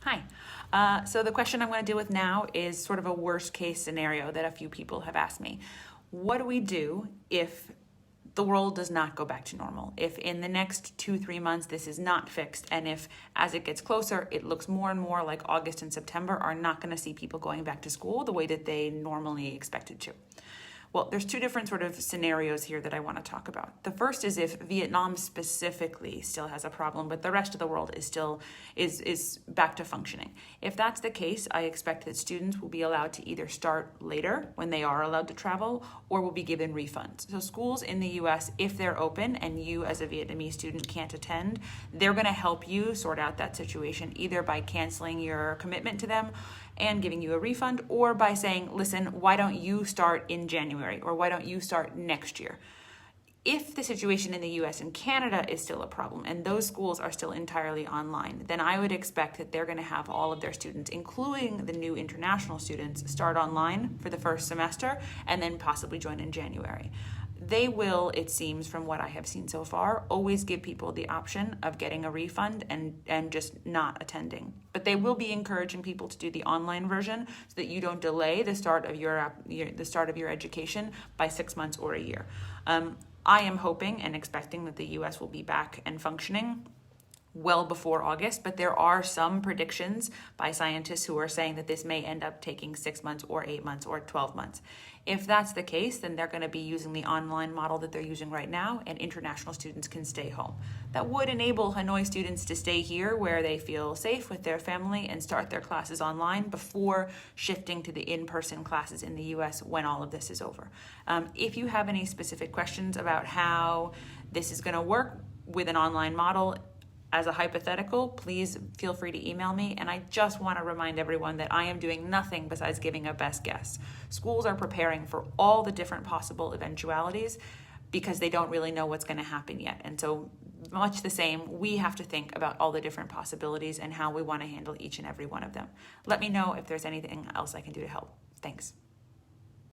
Hi. So the question I'm going to deal with now is sort of a worst case scenario that a few people have asked me. What do we do if the world does not go back to normal? If in the next 2-3 months this is not fixed, and if as it gets closer, it looks more and more like August and September are not going to see people going back to school the way that they normally expected to? Well, there's two different sort of scenarios here that I want to talk about. The first is if Vietnam specifically still has a problem, but the rest of the world is still is back to functioning. If that's the case, I expect that students will be allowed to either start later when they are allowed to travel, or will be given refunds. So schools in the US, if they're open and you as a Vietnamese student can't attend, they're going to help you sort out that situation either by canceling your commitment to them and giving you a refund, or by saying, listen, why don't you start in January, or why don't you start next year? If the situation in the US and Canada is still a problem and those schools are still entirely online, then I would expect that they're going to have all of their students, including the new international students, start online for the first semester and then possibly join in January. They will, it seems from what I have seen so far, always give people the option of getting a refund and just not attending. But they will be encouraging people to do the online version so that you don't delay the start of your education by 6 months or a year. I am hoping and expecting that the US will be back and functioning well before August, but there are some predictions by scientists who are saying that this may end up taking 6 months or 8 months or 12 months. If that's the case, then they're going to be using the online model that they're using right now, and international students can stay home. That would enable Hanoi students to stay here where they feel safe with their family and start their classes online before shifting to the in-person classes in the US when all of this is over. If you have any specific questions about how this is going to work with an online model, as a hypothetical, please feel free to email me. And I just want to remind everyone that I am doing nothing besides giving a best guess. Schools are preparing for all the different possible eventualities because they don't really know what's going to happen yet. And so much the same, we have to think about all the different possibilities and how we want to handle each and every one of them. Let me know if there's anything else I can do to help. Thanks.